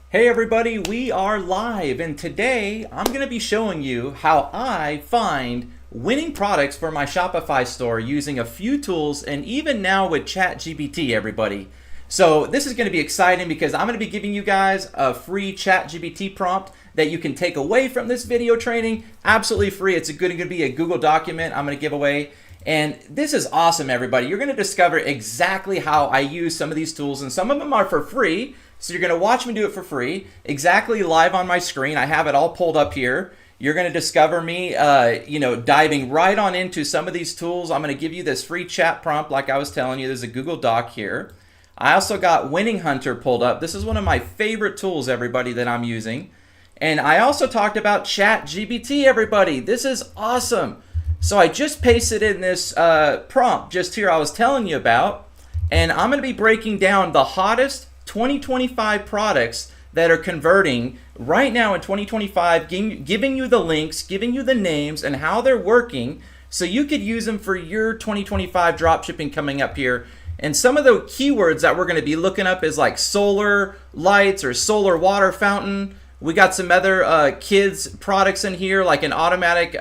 Hey everybody, we are live, and today I'm going to be showing you how I find winning products for my Shopify store using a few tools and even now with ChatGPT, everybody. So this is going to be exciting because I'm going to be giving you guys a free ChatGPT prompt that you can take away from this video training, absolutely free. It's going to be a Google document I'm going to give away. And this is awesome, everybody. You're going to discover exactly how I use some of these tools, and some of them are for free. So you're going to watch me do it for free, exactly live on my screen. I have it all pulled up here. You're going to discover me, diving right on into some of these tools. I'm going to give you this free chat prompt, like I was telling you. There's a Google Doc here. I also got Winning Hunter pulled up. This is one of my favorite tools, everybody, that I'm using. And I also talked about ChatGPT, everybody. This is awesome. So I just pasted in this prompt just here I was telling you about, and I'm going to be breaking down the hottest 2025 products that are converting right now in 2025, giving you the links, giving you the names and how they're working so you could use them for your 2025 dropshipping coming up here. And some of the keywords that we're going to be looking up is like solar lights or solar water fountain. We got some other kids products in here, like an automatic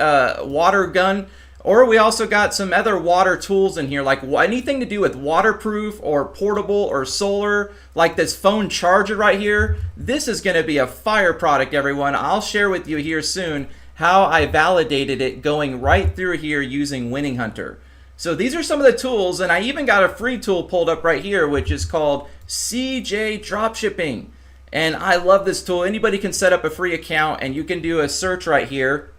water gun. Or we also got some other water tools in here, like anything to do with waterproof or portable or solar, like this phone charger right here. This is going to be a fire product, everyone. I'll share with you here soon how I validated it going right through here using Winning Hunter. So these are some of the tools, and I even got a free tool pulled up right here, which is called CJ Dropshipping. And I love this tool. Anybody can set up a free account, and you can do a search right here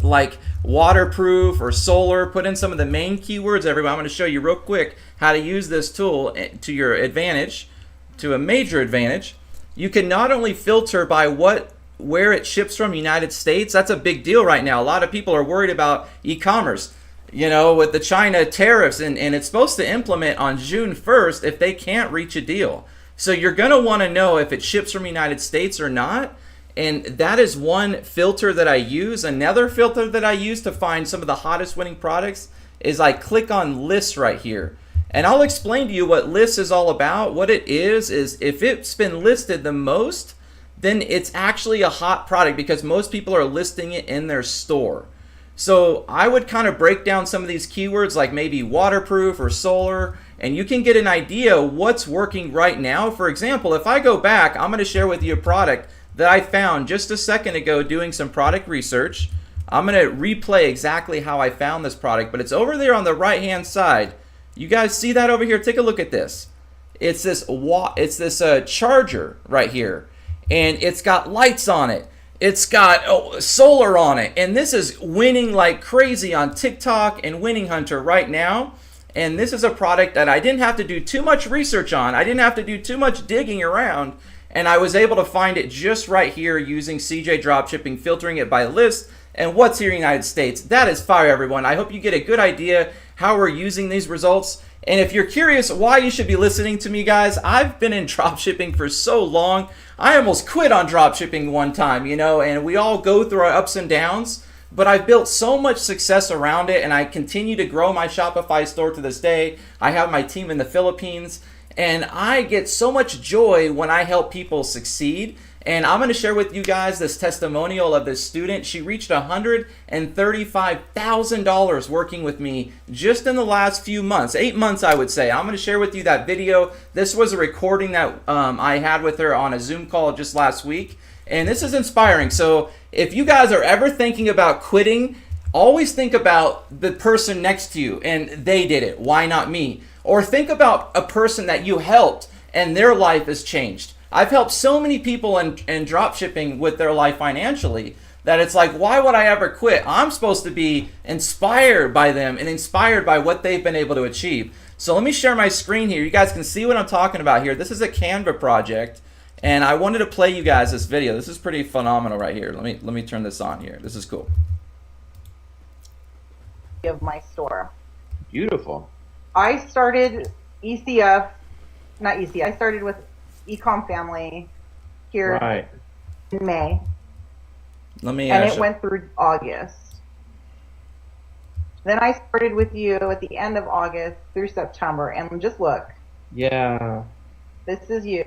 like waterproof or solar. Put in some of the main keywords, everyone. I'm going to show you real quick how to use this tool to your advantage, to a major advantage. You can not only filter by where it ships from, United States. That's a big deal right now. A lot of people are worried about e-commerce, with the China tariffs, and it's supposed to implement on June 1st if they can't reach a deal. So you're going to want to know if it ships from United States or not. And that is one filter that I use. Another filter that I use to find some of the hottest winning products is I click on lists right here. And I'll explain to you what lists is all about. What it is if it's been listed the most, then it's actually a hot product because most people are listing it in their store. So I would kind of break down some of these keywords like maybe waterproof or solar, and you can get an idea what's working right now. For example, if I go back, I'm going to share with you a product that I found just a second ago doing some product research. I'm going to replay exactly how I found this product, but it's over there on the right hand side. You guys see that over here? Take a look at this. It's this charger right here, and it's got lights on it. It's got solar on it, and this is winning like crazy on TikTok and Winning Hunter right now. And this is a product that I didn't have to do too much research on. I didn't have to do too much digging around. And I was able to find it just right here using CJ Dropshipping, filtering it by list and what's here in the United States. That is fire, everyone. I hope you get a good idea how we're using these results. And if you're curious why you should be listening to me, guys, I've been in dropshipping for so long. I almost quit on dropshipping one time, and we all go through our ups and downs. But I've built so much success around it, and I continue to grow my Shopify store to this day. I have my team in the Philippines. And I get so much joy when I help people succeed. And I'm going to share with you guys this testimonial of this student. She reached $135,000 working with me just in the last few months, 8 months, I would say. I'm going to share with you that video. This was a recording that I had with her on a Zoom call just last week. And this is inspiring. So if you guys are ever thinking about quitting, always think about the person next to you and they did it. Why not me? Or think about a person that you helped and their life has changed. I've helped so many people in dropshipping with their life financially that it's like, why would I ever quit? I'm supposed to be inspired by them and inspired by what they've been able to achieve. So let me share my screen here. You guys can see what I'm talking about here. This is a Canva project, and I wanted to play you guys this video. This is pretty phenomenal right here. Let me turn this on here. This is cool. Of my store. Beautiful. I started ECF, not ECF, I started with Ecom Family here in May. And it went through August. Then I started with you at the end of August through September, and just look. Yeah. This is you.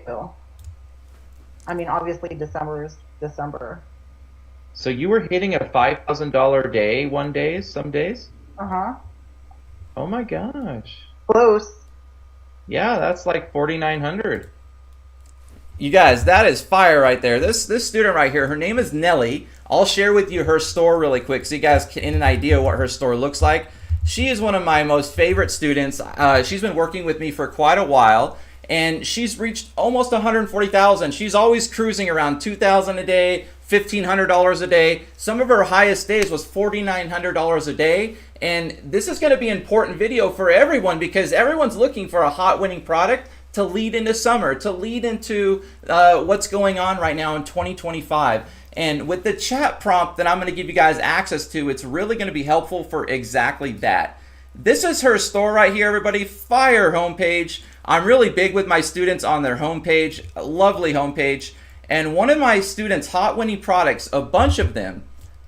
I mean, obviously December is December. So you were hitting a $5,000 day some days? Uh-huh. Oh my gosh. Close. Yeah, that's like 4,900. You guys, that is fire right there. This student right here, her name is Nellie. I'll share with you her store really quick so you guys can get an idea what her store looks like. She is one of my most favorite students. She's been working with me for quite a while, and she's reached almost 140,000. She's always cruising around 2,000 a day, $1,500 a day. Some of her highest days was $4,900 a day. And this is going to be an important video for everyone because everyone's looking for a hot winning product to lead into summer, to lead into what's going on right now in 2025. And with the chat prompt that I'm going to give you guys access to, it's really going to be helpful for exactly that. This is her store right here, everybody. Fire homepage. I'm really big with my students on their homepage. A lovely homepage. And one of my students' hot winning products, a bunch of them,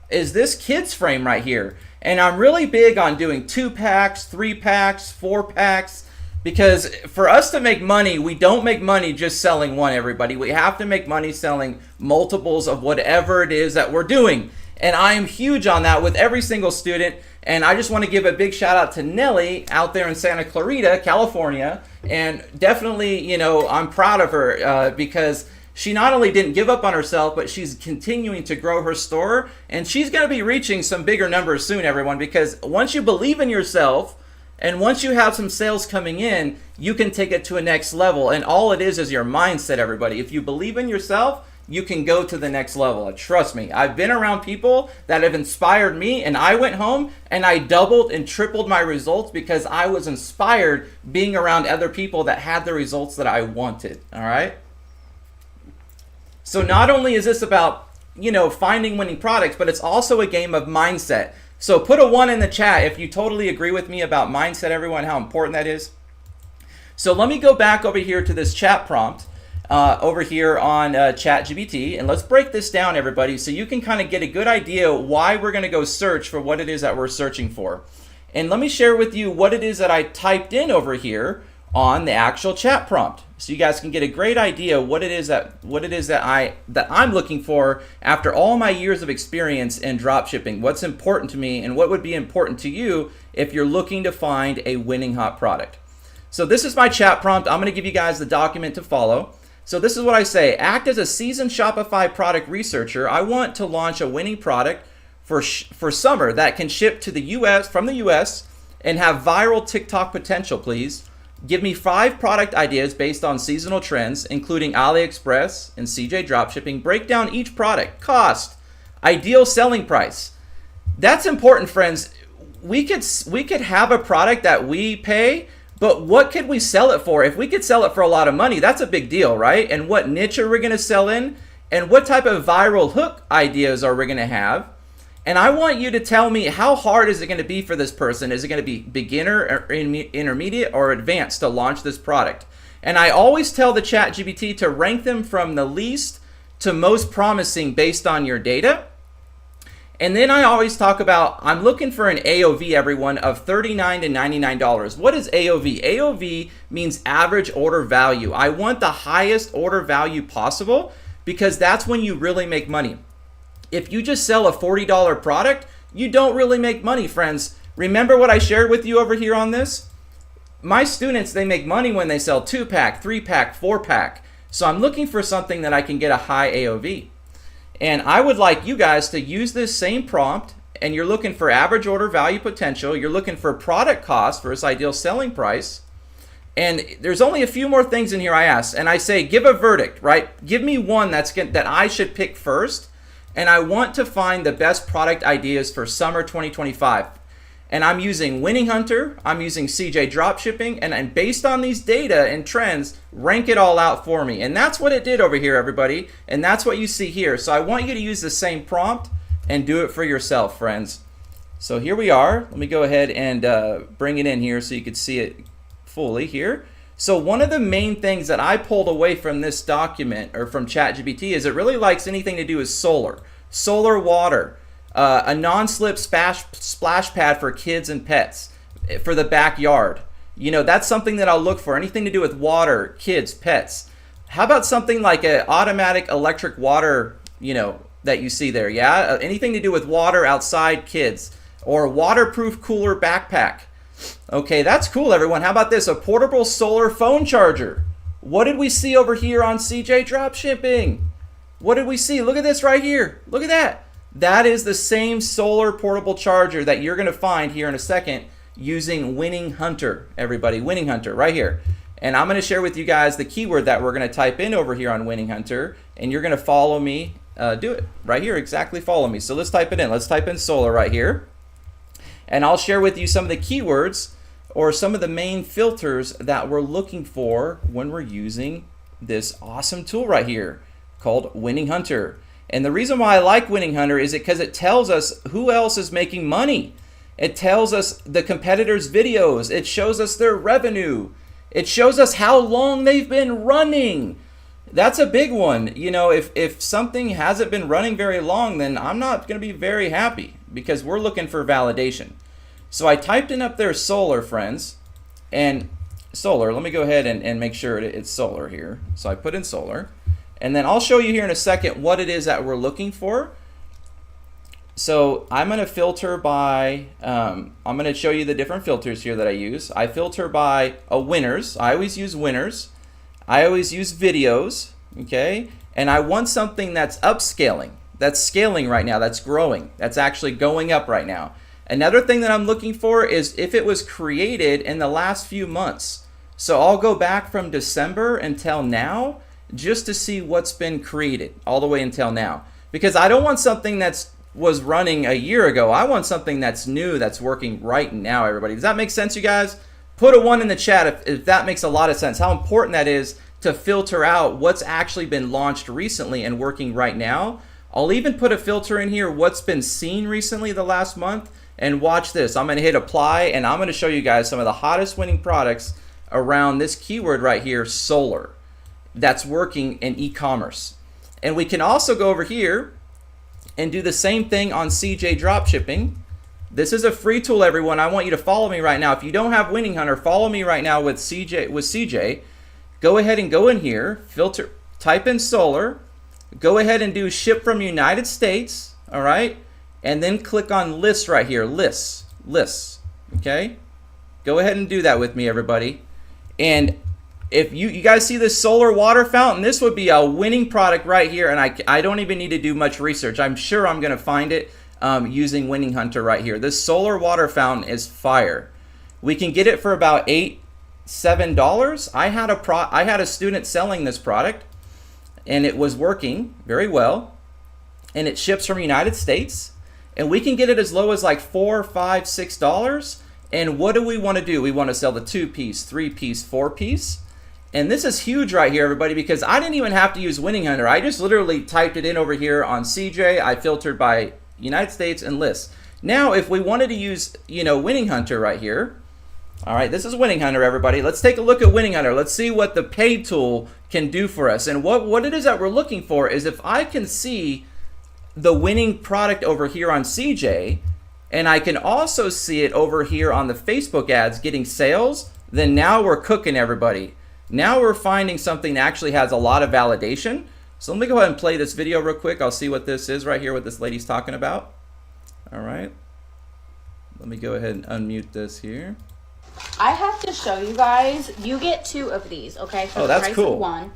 is this kids frame right here. And I'm really big on doing 2-packs, 3-packs, 4-packs, because for us to make money, we don't make money just selling one, everybody. We have to make money selling multiples of whatever it is that we're doing. And I am huge on that with every single student. And I just want to give a big shout out to Nellie out there in Santa Clarita, California. And definitely, you know, I'm proud of her because she not only didn't give up on herself, but she's continuing to grow her store. And she's going to be reaching some bigger numbers soon, everyone, because once you believe in yourself and once you have some sales coming in, you can take it to a next level. And all it is your mindset, everybody. If you believe in yourself, you can go to the next level. Trust me. I've been around people that have inspired me, and I went home and I doubled and tripled my results because I was inspired being around other people that had the results that I wanted. All right? So not only is this about, you know, finding winning products, but it's also a game of mindset. So put a 1 in the chat if you totally agree with me about mindset, everyone, how important that is. So let me go back over here to this chat prompt over here on ChatGPT, and let's break this down, everybody, so you can kind of get a good idea why we're going to go search for what it is that we're searching for. And let me share with you what it is that I typed in over here on the actual chat prompt, so you guys can get a great idea what it is that I'm looking for after all my years of experience in dropshipping. What's important to me and what would be important to you if you're looking to find a winning hot product. So this is my chat prompt. I'm going to give you guys the document to follow. So this is what I say: act as a seasoned Shopify product researcher. I want to launch a winning product for summer that can ship to the US from the US and have viral TikTok potential, please. Give me 5 product ideas based on seasonal trends, including AliExpress and CJ Dropshipping. Break down each product, cost, ideal selling price. That's important, friends. We could have a product that we pay, but what could we sell it for? If we could sell it for a lot of money, that's a big deal, right? And what niche are we going to sell in? And what type of viral hook ideas are we going to have? And I want you to tell me, how hard is it going to be for this person? Is it going to be beginner, or intermediate, or advanced to launch this product? And I always tell the ChatGPT to rank them from the least to most promising based on your data. And then I always talk about, I'm looking for an AOV, everyone, of $39 to $99. What is AOV? AOV means average order value. I want the highest order value possible because that's when you really make money. If you just sell a $40 product, you don't really make money, friends. Remember what I shared with you over here on this? My students, they make money when they sell 2-pack, 3-pack, 4-pack. So I'm looking for something that I can get a high AOV. And I would like you guys to use this same prompt, and you're looking for average order value potential. You're looking for product cost versus ideal selling price. And there's only a few more things in here I ask. And I say, give a verdict, right? Give me one that I should pick first. And I want to find the best product ideas for summer 2025. And I'm using Winning Hunter, I'm using CJ Dropshipping, and based on these data and trends, rank it all out for me. And that's what it did over here, everybody. And that's what you see here. So I want you to use the same prompt and do it for yourself, friends. So here we are. Let me go ahead and bring it in here so you can see it fully here. So one of the main things that I pulled away from this document, or from ChatGPT, is it really likes anything to do with solar water, a non-slip splash pad for kids and pets, for the backyard. You know, that's something that I'll look for. Anything to do with water, kids, pets. How about something like an automatic electric water, that you see there? Yeah, anything to do with water outside, kids, or waterproof cooler backpack. Okay, that's cool, everyone. How about this? A portable solar phone charger. What did we see over here on CJ Dropshipping? What did we see? Look at this right here. Look at that. That is the same solar portable charger that you're going to find here in a second using Winning Hunter, everybody. Winning Hunter right here. And I'm going to share with you guys the keyword that we're going to type in over here on Winning Hunter, and you're going to follow me. Do it right here. Exactly follow me. So let's type it in. Let's type in solar right here. And I'll share with you some of the keywords or some of the main filters that we're looking for when we're using this awesome tool right here called Winning Hunter. And the reason why I like Winning Hunter is because it tells us who else is making money. It tells us the competitors' videos. It shows us their revenue. It shows us how long they've been running. That's a big one. If something hasn't been running very long, then I'm not going to be very happy because we're looking for validation. So I typed in up there solar, friends, and solar. Let me go ahead and make sure it's solar here. So I put in solar, and then I'll show you here in a second what it is that we're looking for. So I'm going to filter by, I'm going to show you the different filters here that I use. I filter by winners. I always use winners. I always use videos, okay? And I want something that's upscaling, that's scaling right now, that's growing, that's actually going up right now. Another thing that I'm looking for is if it was created in the last few months. So I'll go back from December until now just to see what's been created all the way until now. Because I don't want something that's was running a year ago. I want something that's new, that's working right now, everybody. Does that make sense, you guys? Put a 1 in the chat if that makes a lot of sense. How important that is to filter out what's actually been launched recently and working right now. I'll even put a filter in here, what's been seen recently the last month. And watch this. I'm going to hit apply, and I'm going to show you guys some of the hottest winning products around this keyword right here, solar, that's working in e-commerce. And we can also go over here and do the same thing on CJ Dropshipping. This is a free tool, everyone. I want you to follow me right now. If you don't have Winning Hunter, follow me right now with CJ. Go ahead and go in here, filter, type in solar, go ahead and do ship from United States, all right? And then click on lists right here, lists, okay? Go ahead and do that with me, everybody. And if you guys see this solar water fountain, this would be a winning product right here, and I don't even need to do much research. I'm sure I'm gonna find it using Winning Hunter right here. This solar water fountain is fire. We can get it for about $7. I had a student selling this product, and it was working very well, and it ships from United States. And we can get it as low as like $4, $5, $6. And what do we want to do? We want to sell the 2-piece, 3-piece, 4-piece. And this is huge right here, everybody, because I didn't even have to use Winning Hunter. I just literally typed it in over here on CJ. I filtered by United States and lists. Now, if we wanted to use, Winning Hunter right here. All right, this is Winning Hunter, everybody. Let's take a look at Winning Hunter. Let's see what the paid tool can do for us. And what it is that we're looking for is if I can see the winning product over here on CJ, and I can also see it over here on the Facebook ads getting sales, then now we're cooking, everybody. Now we're finding something that actually has a lot of validation. So let me go ahead and play this video real quick. I'll see what this is right here, what this lady's talking about. All right. Let me go ahead and unmute this here. I have to show you guys. You get 2 of these, okay? For that's the price cool. of 1.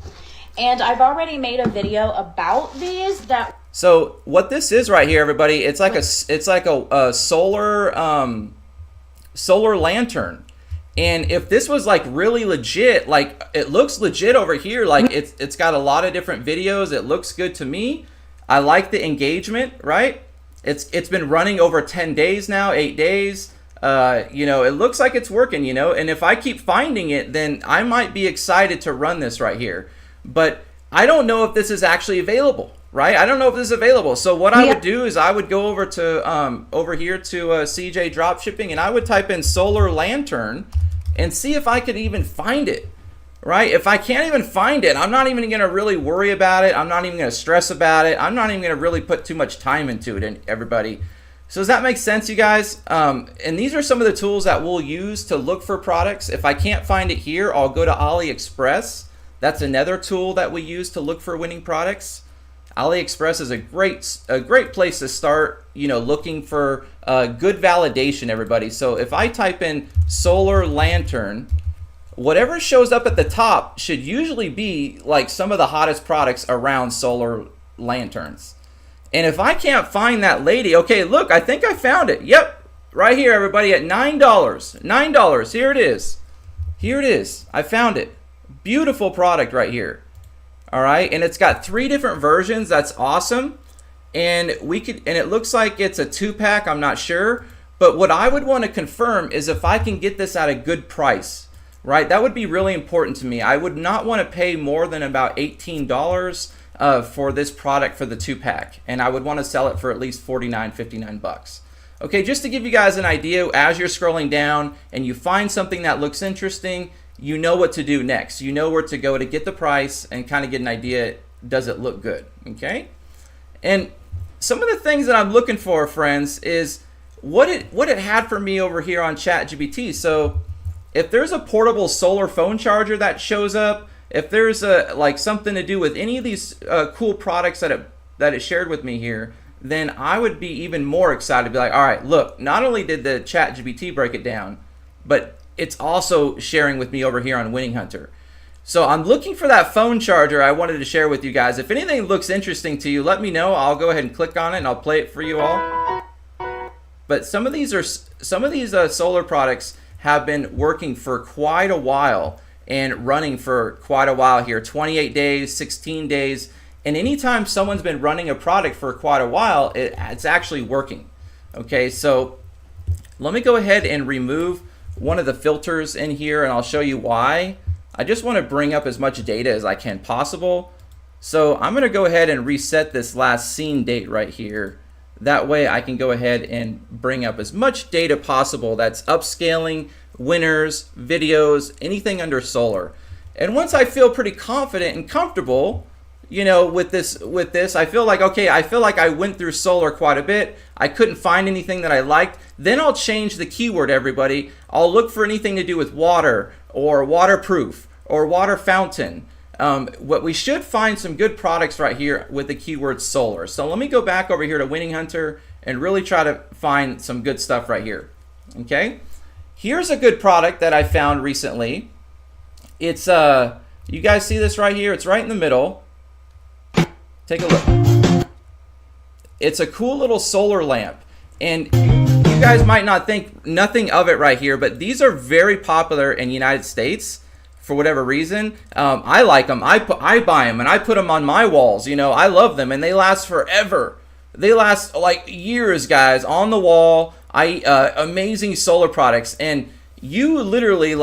And I've already made a video about these that. So what this is right here, everybody, it's like a solar lantern. And if this was like really legit, like it looks legit over here, like it's got a lot of different videos. It looks good to me. I like the engagement, right? It's been running over 10 days now, 8 days. It looks like it's working, and if I keep finding it, then I might be excited to run this right here. But I don't know if this is actually available, right? I don't know if this is available. So what I would do is I would go over to over here to CJ Dropshipping, and I would type in solar lantern and see if I could even find it, right? If I can't even find it, I'm not even going to really worry about it. I'm not even going to stress about it. I'm not even going to really put too much time into it, everybody. So does that make sense, you guys? And these are some of the tools that we'll use to look for products. If I can't find it here, I'll go to AliExpress. That's another tool that we use to look for winning products. AliExpress is a great place to start, looking for good validation, everybody. So if I type in solar lantern, whatever shows up at the top should usually be like some of the hottest products around solar lanterns. And if I can't find that lady, okay, look, I think I found it. Yep, right here, everybody, at $9. $9, here it is. Here it is, I found it. Beautiful product right here. All right, and it's got 3 different versions. That's awesome. And it looks like it's a 2-pack, I'm not sure. But what I would want to confirm is if I can get this at a good price, right? That would be really important to me. I would not want to pay more than about $18 for this product for the 2-pack. And I would want to sell it for at least $49, $59. Okay, just to give you guys an idea, as you're scrolling down and you find something that looks interesting, you know what to do next. You know where to go to get the price and kind of get an idea, does it look good, okay? And some of the things that I'm looking for, friends, is what it had for me over here on ChatGPT. So if there's a portable solar phone charger that shows up, if there's like something to do with any of these cool products that it shared with me here, then I would be even more excited to be like, all right, look, not only did the ChatGPT break it down, but it's also sharing with me over here on Winning Hunter. So I'm looking for that phone charger I wanted to share with you guys. If anything looks interesting to you, let me know. I'll go ahead and click on it and I'll play it for you all. But some of these solar products have been working for quite a while and running for quite a while here, 28 days, 16 days. And anytime someone's been running a product for quite a while, it's actually working. Okay, so let me go ahead and remove one of the filters in here and I'll show you why. I just want to bring up as much data as I can possible. So I'm going to go ahead and reset this last seen date right here. That way I can go ahead and bring up as much data possible that's upscaling, winners, videos, anything under solar. And once I feel pretty confident and comfortable, with this, I feel like, okay, I went through solar quite a bit. I couldn't find anything that I liked. Then I'll change the keyword, everybody. I'll look for anything to do with water or waterproof or water fountain. What we should find some good products right here with the keyword solar. So let me go back over here to Winning Hunter and really try to find some good stuff right here. Okay, here's a good product that I found recently. It's you guys see this right here? It's right in the middle. Take a look. It's a cool little solar lamp, and you guys might not think nothing of it right here, but these are very popular in the United States for whatever reason. I like them. I buy them and I put them on my walls. I love them and they last forever. They last like years, guys, on the wall. Amazing solar products, and you literally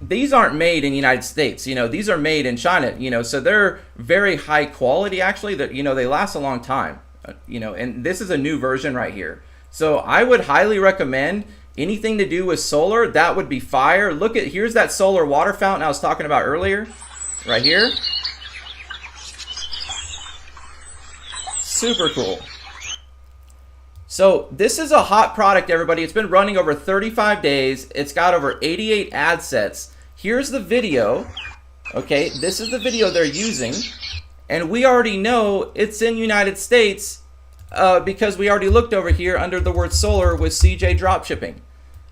these aren't made in the United States. These are made in China. So they're very high quality actually. That they last a long time. And this is a new version right here. So I would highly recommend anything to do with solar. That would be fire. Here's that solar water fountain I was talking about earlier, right here. Super cool. So this is a hot product, everybody. It's been running over 35 days. It's got over 88 ad sets. Here's the video. Okay, this is the video they're using. And we already know it's in United States because we already looked over here under the word solar with CJ Dropshipping.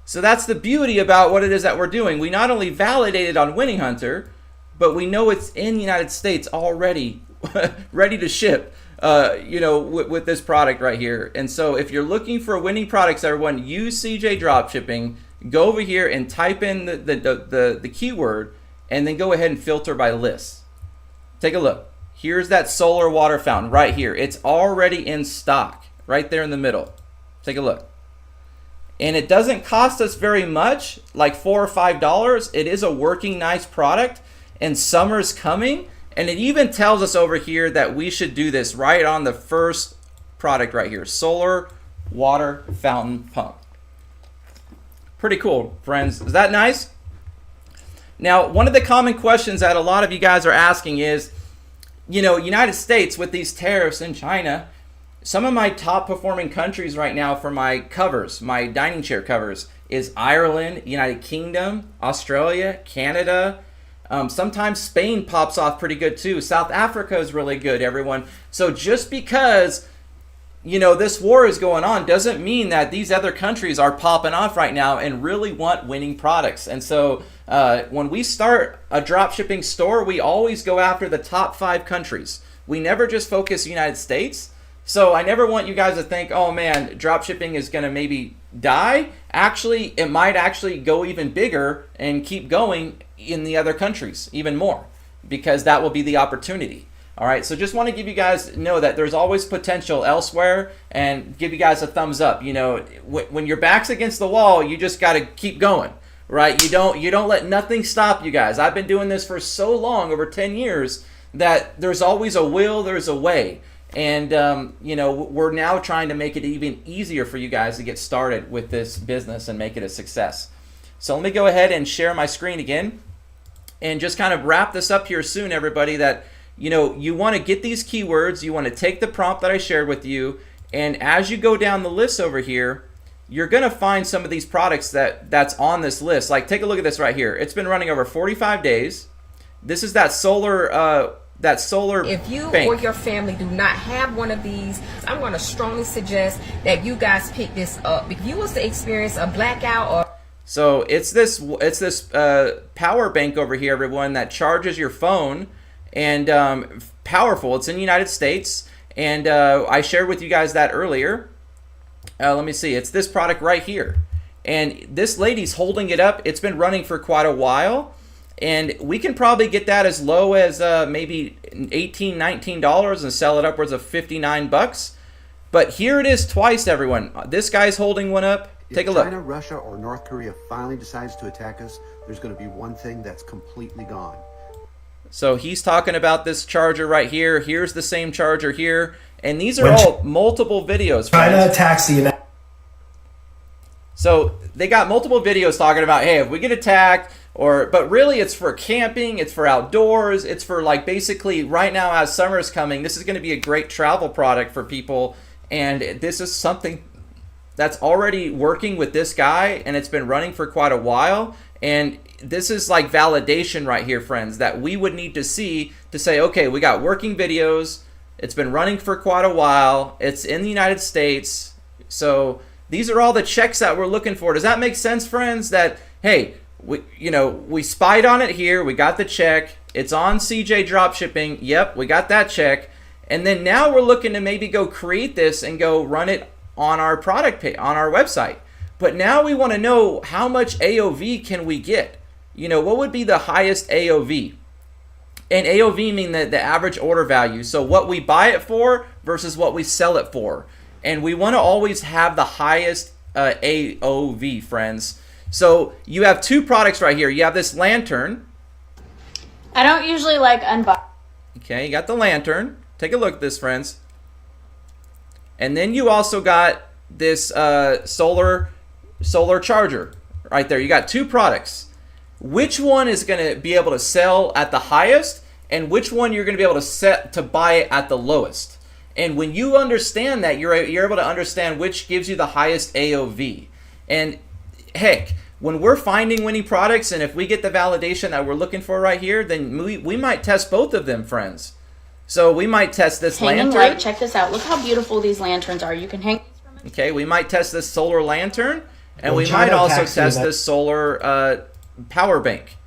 So that's the beauty about what it is that we're doing. We not only validated on Winning Hunter, but we know it's in the United States already, ready to ship. With this product right here. And so if you're looking for winning products, everyone, use CJ Dropshipping. Go over here and type in the keyword and then go ahead and filter by lists. Take a look. Here's that solar water fountain right here. It's already in stock right there in the middle. Take a look. And it doesn't cost us very much, like $4 or $5. It is a working nice product, and summer's coming. And it even tells us over here that we should do this right on the first product right here. Solar water fountain pump. Pretty cool, friends. Is that nice? Now, one of the common questions that a lot of you guys are asking is, United States with these tariffs in China, some of my top performing countries right now for my covers, my dining chair covers, is Ireland, United Kingdom, Australia, Canada, Sometimes Spain pops off pretty good too. South Africa is really good, everyone. So just because this war is going on doesn't mean that these other countries are popping off right now and really want winning products. And so when we start a drop shipping store, we always go after the top 5 countries. We never just focus United States. So I never want you guys to think, oh man, drop shipping is going to maybe die. Actually, it might actually go even bigger and keep going in the other countries even more, because that will be the opportunity. All right, so just want to give you guys know that there's always potential elsewhere, and give you guys a thumbs up. When your back's against the wall, you just got to keep going, right? You don't let nothing stop you guys. I've been doing this for so long, over 10 years, that there's always a will, there's a way. And we're now trying to make it even easier for you guys to get started with this business and make it a success. So let me go ahead and share my screen again and just kind of wrap this up here soon, everybody, that you want to get these keywords, you want to take the prompt that I shared with you, and as you go down the list over here, you're going to find some of these products that's on this list. Like, take a look at this right here. It's been running over 45 days. This is that solar If you bank. or your family do not have one of these, I'm going to strongly suggest that you guys pick this up. If you was to experience a blackout or So it's this power bank over here, everyone, that charges your phone, and powerful. It's in the United States, and I shared with you guys that earlier. Let me see. It's this product right here, and this lady's holding it up. It's been running for quite a while, and we can probably get that as low as maybe $18, $19 and sell it upwards of $59. But here it is twice, everyone. This guy's holding one up. Take a look. If China, Russia, or North Korea finally decides to attack us, there's going to be one thing that's completely gone. So he's talking about this charger right here. Here's the same charger here. And these are all multiple videos. China attacks the United. So they got multiple videos talking about, hey, if we get attacked, but really it's for camping, it's for outdoors, it's for like basically right now as summer is coming, this is going to be a great travel product for people. And this is something that's already working with this guy, and it's been running for quite a while. And this is like validation right here, friends, that we would need to see to say, okay, we got working videos. It's been running for quite a while. It's in the United States. So these are all the checks that we're looking for. Does that make sense, friends? That, hey, we spied on it here. We got the check. It's on CJ Dropshipping. Yep, we got that check. And then now we're looking to maybe go create this and go run it on our product page, on our website. But now we want to know how much AOV can we get? What would be the highest AOV? And AOV mean the average order value. So what we buy it for versus what we sell it for. And we want to always have the highest AOV, friends. So you have 2 products right here. You have this lantern. I don't usually like unbox. Okay, you got the lantern. Take a look at this, friends. And then you also got this solar charger right there. You got 2 products. Which one is going to be able to sell at the highest, and which one you're going to be able to set to buy it at the lowest? And when you understand that, you're able to understand which gives you the highest AOV. And heck, when we're finding winning products, and if we get the validation that we're looking for right here, then we might test both of them, friends. So we might test this Hanging lantern. light. Check this out. Look how beautiful these lanterns are. You can hang. Okay, we might test this solar lantern, and we might also test this solar power bank.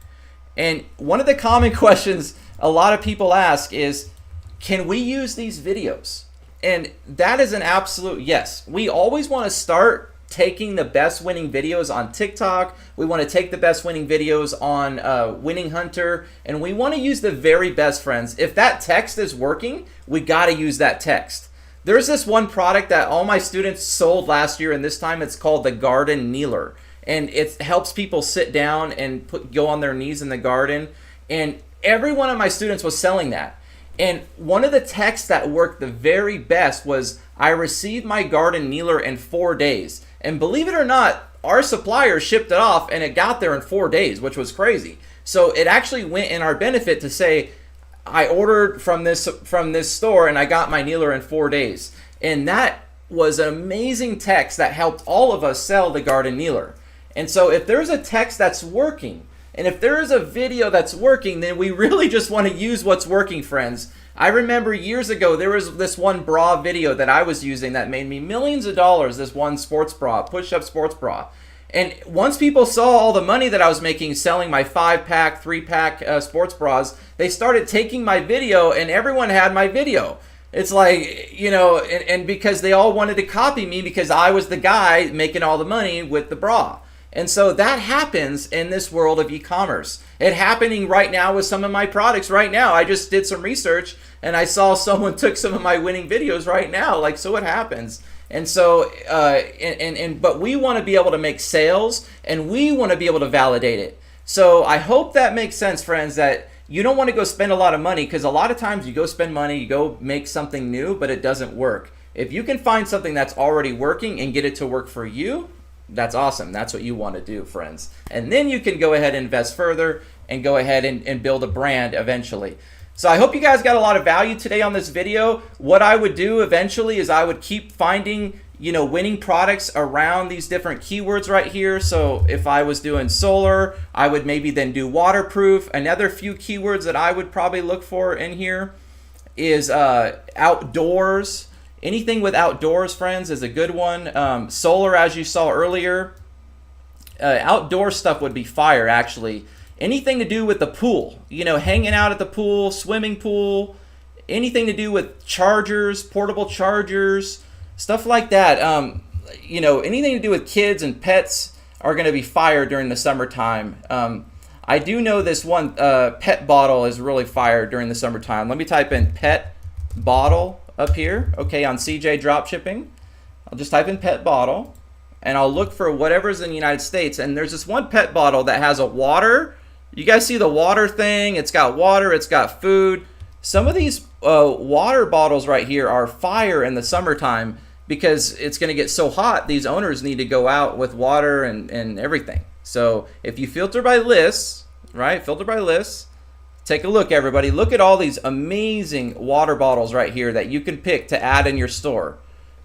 And one of the common questions a lot of people ask is, can we use these videos? And that is an absolute yes. We always want to start taking the best winning videos on TikTok. We want to take the best winning videos on Winning Hunter, and we want to use the very best, friends. If that text is working, we got to use that text. There's this one product that all my students sold last year, and this time it's called the Garden Kneeler. And it helps people sit down and go on their knees in the garden. And every one of my students was selling that. And one of the texts that worked the very best was, I received my garden kneeler in 4 days. And believe it or not, our supplier shipped it off and it got there in 4 days, which was crazy. So it actually went in our benefit to say, I ordered from this store and I got my kneeler in 4 days. And that was an amazing text that helped all of us sell the garden kneeler. And so if there's a text that's working, And if there is a video that's working, then we really just want to use what's working, friends. I remember years ago, there was this one bra video that I was using that made me millions of dollars, this one sports bra, push-up sports bra. And once people saw all the money that I was making selling my 5-pack, 3-pack sports bras, they started taking my video, and everyone had my video. It's like, you know, and because they all wanted to copy me because I was the guy making all the money with the bra. And so that happens in this world of e-commerce. It's happening right now with some of my products right now. I just did some research and I saw someone took some of my winning videos right now. Like, so it happens. And so, but we want to be able to make sales and we want to be able to validate it. So I hope that makes sense, friends, that you don't want to go spend a lot of money, because a lot of times you go spend money, you go make something new, but it doesn't work. If you can find something that's already working and get it to work for you, that's awesome. That's what you want to do, friends. And then you can go ahead and invest further and go ahead and build a brand eventually. So I hope you guys got a lot of value today on this video. What I would do eventually is I would keep finding, you know, winning products around these different keywords right here. So if I was doing solar, I would maybe then do waterproof. Another few keywords that I would probably look for in here is outdoors. Anything with outdoors, friends, is a good one. Solar, as you saw earlier. Outdoor stuff would be fire, actually. Anything to do with the pool, you know, hanging out at the pool, swimming pool, anything to do with chargers, portable chargers, stuff like that. You know, anything to do with kids and pets are going to be fire during the summertime. I do know this one pet bottle is really fire during the summertime. Let me type in pet bottle up here, okay, on CJ Dropshipping. I'll just type in pet bottle and I'll look for whatever's in the United States. And there's this one pet bottle that has a water. You guys see the water thing? It's got water, it's got food. Some of these water bottles right here are fire in the summertime because it's going to get so hot. These owners need to go out with water and everything. So if you filter by lists, right? Filter by lists. Take a look, everybody. Look at all these amazing water bottles right here that you can pick to add in your store.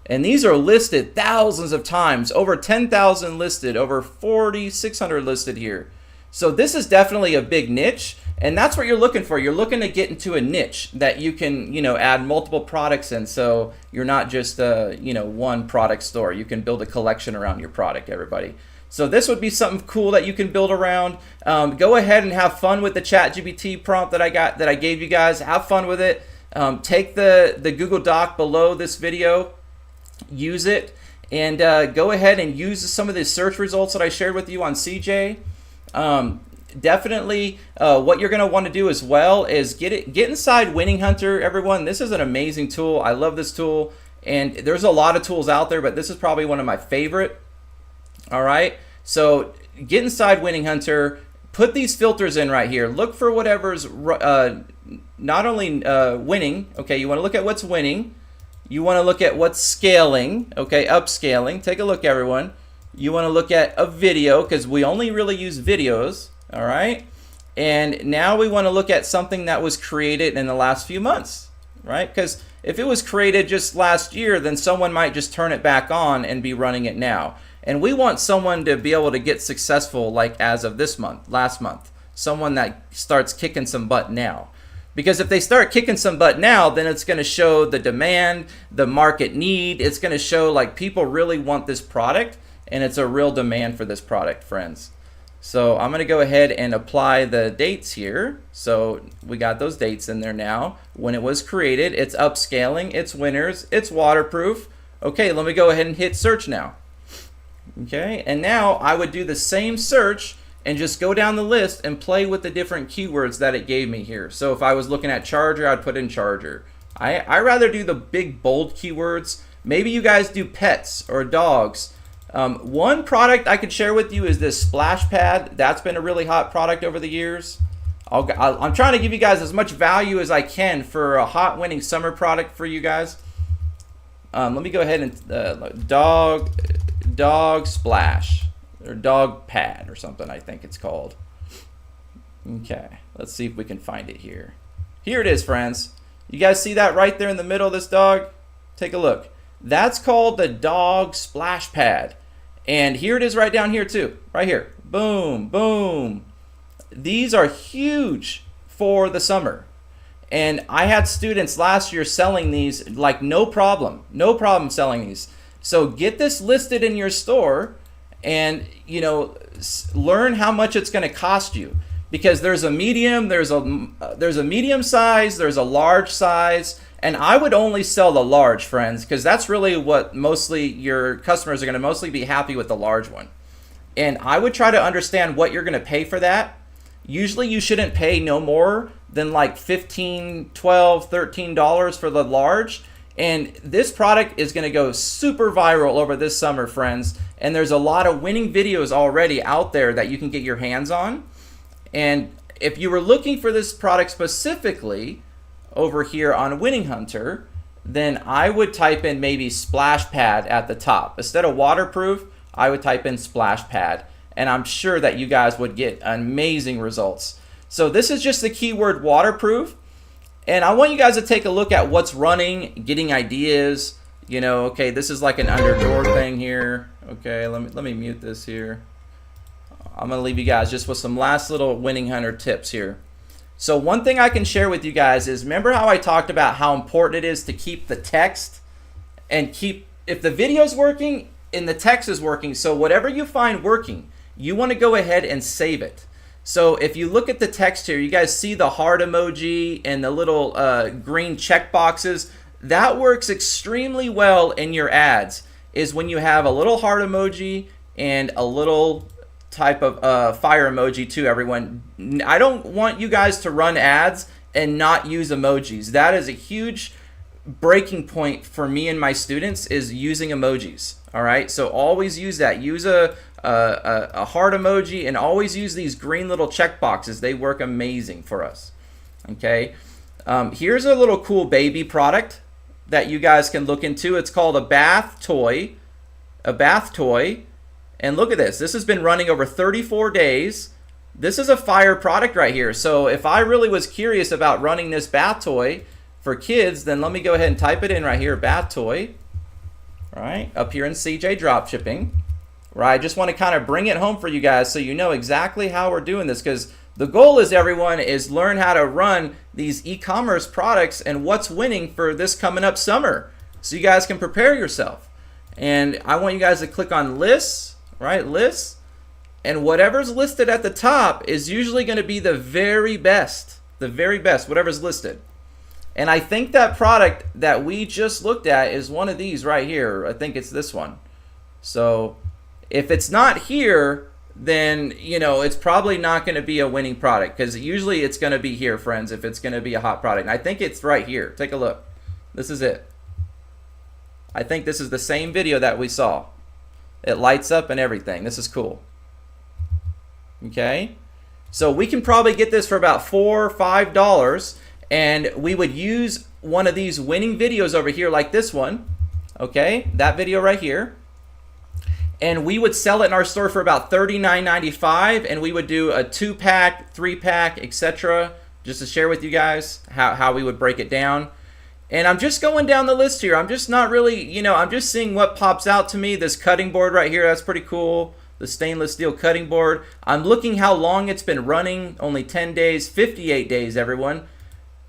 And these are listed thousands of times, over 10,000 listed, over 4,600 listed here. So this is definitely a big niche, and that's what you're looking for. You're looking to get into a niche that you can, you know, add multiple products in, so you're not just a, you know, one product store. You can build a collection around your product, everybody. So this would be something cool that you can build around. Go ahead and have fun with the ChatGPT prompt that I gave you guys. Have fun with it. Take the Google Doc below this video, use it, and go ahead and use some of the search results that I shared with you on CJ. Definitely what you're going to want to do as well is get inside Winning Hunter, everyone. This is an amazing tool. I love this tool, and there's a lot of tools out there, but this is probably one of my favorite. All right, so get inside Winning Hunter, put these filters in right here. Look for whatever's not only winning. Okay, you want to look at what's winning. You want to look at what's scaling. Okay, upscaling. Take a look, everyone. You want to look at a video because we only really use videos. All right, and now we want to look at something that was created in the last few months, right? Because if it was created just last year, then someone might just turn it back on and be running it now. And we want someone to be able to get successful like as of this month, last month. Someone that starts kicking some butt now. Because if they start kicking some butt now, then it's going to show the demand, the market need. It's going to show like people really want this product and it's a real demand for this product, friends. So I'm going to go ahead and apply the dates here. So we got those dates in there now. When it was created, it's upscaling, it's winners, it's waterproof. Okay, let me go ahead and hit search now. Okay, and now I would do the same search and just go down the list and play with the different keywords that it gave me here. So if I was looking at charger, I'd put in charger. I rather do the big bold keywords. Maybe you guys do pets or dogs. One product I could share with you is this splash pad. That's been a really hot product over the years. I'm trying to give you guys as much value as I can for a hot winning summer product for you guys. Let me go ahead and dog splash or dog pad or something, I think it's called. Okay, let's see if we can find it here. Here it is, friends. You guys see that right there in the middle of this dog? Take a look. That's called the dog splash pad. And here it is right down here too, right here. Boom, boom. these are huge for the summer. And I had students last year selling these like no problem selling these. So get this listed in your store and, you know, learn how much it's going to cost you, because there's a medium, there's a medium size, there's a large size, and I would only sell the large, friends, because that's really what mostly your customers are going to mostly be happy with, the large one. And I would try to understand what you're going to pay for that. Usually you shouldn't pay no more than like $15, $12, $13 for the large. And this product is going to go super viral over this summer, friends. And there's a lot of winning videos already out there that you can get your hands on. And if you were looking for this product specifically over here on Winning Hunter, then I would type in maybe splash pad at the top. Instead of waterproof, I would type in splash pad. And I'm sure that you guys would get amazing results. So this is just the keyword waterproof. And I want you guys to take a look at what's running, getting ideas. You know, okay, this is like an underdoor thing here. Okay, let me mute this here. I'm going to leave you guys just with some last little Winning Hunter tips here. So one thing I can share with you guys is, remember how I talked about how important it is to keep the text and keep, if the video's working and the text is working, so whatever you find working, you want to go ahead and save it. So if you look at the text here, you guys see the heart emoji and the little green check boxes. That works extremely well in your ads, is when you have a little heart emoji and a little type of fire emoji too, everyone. I don't want you guys to run ads and not use emojis. That is a huge breaking point for me and my students, is using emojis. All right, so always use that. Use a heart emoji, and always use these green little check boxes. They work amazing for us. Okay, here's a little cool baby product that you guys can look into. It's called a bath toy. And look at this. This has been running over 34 days. This is a fire product right here. So if I really was curious about running this bath toy for kids, then let me go ahead and type it in right here, bath toy. Right, up here in CJ Dropshipping. Right, I just want to kind of bring it home for you guys so you know exactly how we're doing this, because the goal is, everyone, is learn how to run these e-commerce products and what's winning for this coming up summer, so you guys can prepare yourself. And I want you guys to click on lists, right, lists, and whatever's listed at the top is usually going to be the very best, whatever's listed. And I think that product that we just looked at is one of these right here. I think it's this one. So if it's not here, then, you know, it's probably not going to be a winning product, because usually it's going to be here, friends, if it's going to be a hot product. And I think it's right here. Take a look. This is it. I think this is the same video that we saw. It lights up and everything. This is cool. Okay. So we can probably get this for about $4 or $5. And we would use one of these winning videos over here, like this one, okay, that video right here, and we would sell it in our store for about $39.95, and we would do a 2-pack, 3-pack, etc., just to share with you guys how we would break it down. And I'm just going down the list here. I'm just not really, you know, I'm just seeing what pops out to me. This cutting board right here, that's pretty cool. The stainless steel cutting board. I'm looking how long it's been running, only 10 days, 58 days, everyone.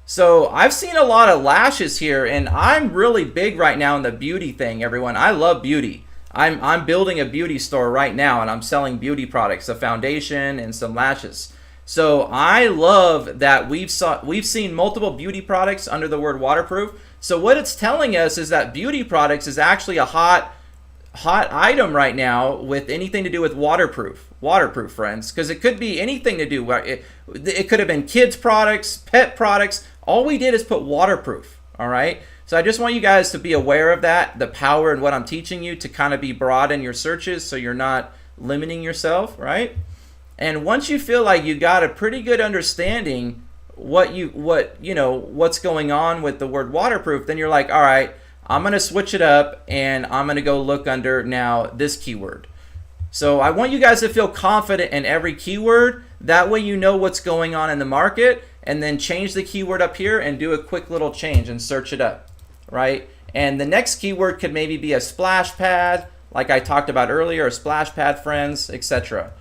So I've seen a lot of lashes here, and I'm really big right now in the beauty thing, everyone. I love beauty. I'm building a beauty store right now, and I'm selling beauty products, a foundation and some lashes. So I love that we've seen multiple beauty products under the word waterproof. So what it's telling us is that beauty products is actually a hot item right now with anything to do with waterproof, friends, because it could be anything to do. It could have been kids products, pet products. All we did is put waterproof. All right. So I just want you guys to be aware of that, the power in what I'm teaching you, to kind of be broad in your searches so you're not limiting yourself, right? And once you feel like you got a pretty good understanding what's going on with the word waterproof, then you're like, all right, I'm going to switch it up and I'm going to go look under now this keyword. So I want you guys to feel confident in every keyword. That way you know what's going on in the market, and then change the keyword up here and do a quick little change and search it up, right? And the next keyword could maybe be a splash pad, like I talked about earlier, a splash pad, friends, etc.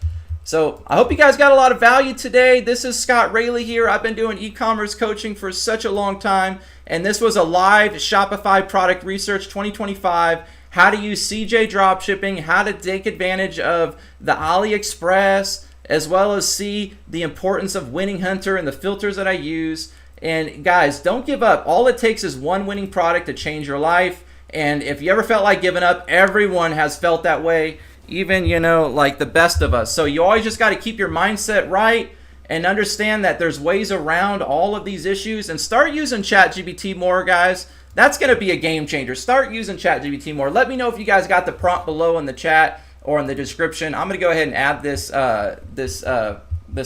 So I hope you guys got a lot of value today. This is Scott Rayleigh here. I've been doing e-commerce coaching for such a long time, and this was a live Shopify product research 2025. How to use CJ Dropshipping, how to take advantage of the AliExpress, as well as see the importance of Winning Hunter and the filters that I use. And guys, don't give up. All it takes is one winning product to change your life. And if you ever felt like giving up, everyone has felt that way. Even, like the best of us. So you always just got to keep your mindset right and understand that there's ways around all of these issues, and start using ChatGPT more, guys. That's going to be a game changer. Start using ChatGPT more. Let me know if you guys got the prompt below in the chat or in the description. I'm going to go ahead and add this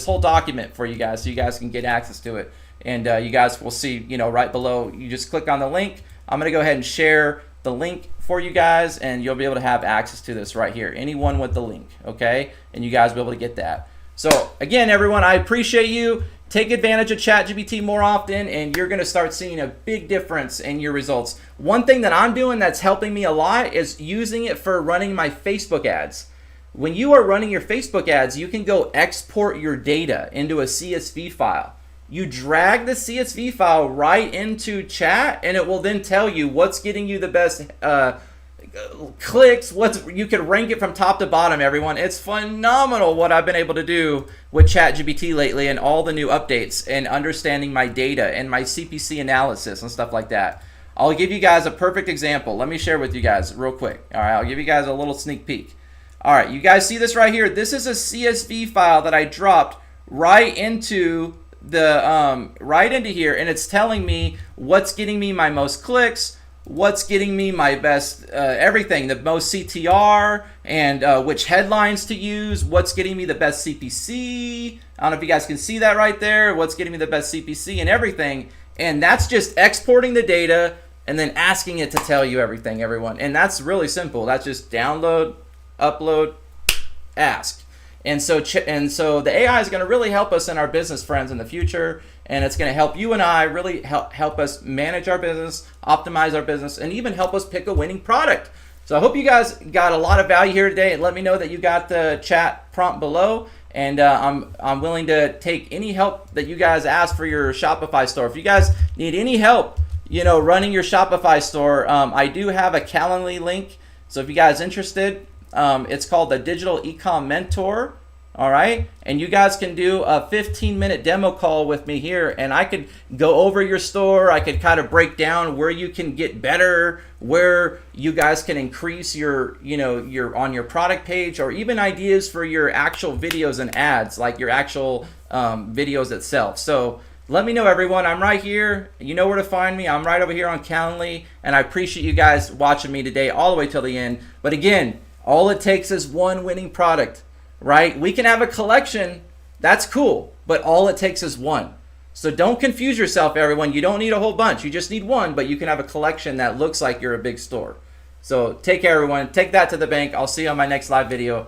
whole document for you guys so you guys can get access to it. And you guys will see, right below, you just click on the link. I'm going to go ahead and share the link for you guys, and you'll be able to have access to this right here. Anyone with the link, okay? And you guys will be able to get that. So again, everyone, I appreciate you. Take advantage of ChatGPT more often, and you're going to start seeing a big difference in your results. One thing that I'm doing that's helping me a lot is using it for running my Facebook ads. When you are running your Facebook ads, you can go export your data into a CSV file. You drag the CSV file right into chat, and it will then tell you what's getting you the best clicks. You can rank it from top to bottom, everyone. It's phenomenal what I've been able to do with ChatGPT lately, and all the new updates, and understanding my data and my CPC analysis and stuff like that. I'll give you guys a perfect example. Let me share with you guys real quick. All right, I'll give you guys a little sneak peek. All right, you guys see this right here? This is a CSV file that I dropped right into here, and it's telling me what's getting me my most clicks, what's getting me my best everything, the most CTR, and which headlines to use, what's getting me the best CPC. I don't know if you guys can see that right there, what's getting me the best CPC and everything. And that's just exporting the data and then asking it to tell you everything, everyone. And that's really simple. That's just download, upload, ask. And so the AI is going to really help us and our business friends in the future, and it's going to help you and I really help us manage our business, optimize our business, and even help us pick a winning product. So I hope you guys got a lot of value here today, and let me know that you got the chat prompt below, and I'm willing to take any help that you guys ask for your Shopify store. If you guys need any help, running your Shopify store, I do have a Calendly link. So if you guys are interested, it's called the Digital Ecom Mentor. All right, and you guys can do a 15-minute demo call with me here, and I could go over your store. I could kind of break down where you can get better, where you guys can increase your on your product page, or even ideas for your actual videos and ads, like your actual videos itself. So let me know, everyone. I'm right here. You know where to find me. I'm right over here on Calendly, and I appreciate you guys watching me today all the way till the end. But again, all it takes is one winning product. Right? We can have a collection, that's cool, but all it takes is one. So don't confuse yourself, everyone. You don't need a whole bunch. You just need one, but you can have a collection that looks like you're a big store. So take care, everyone. Take that to the bank. I'll see you on my next live video.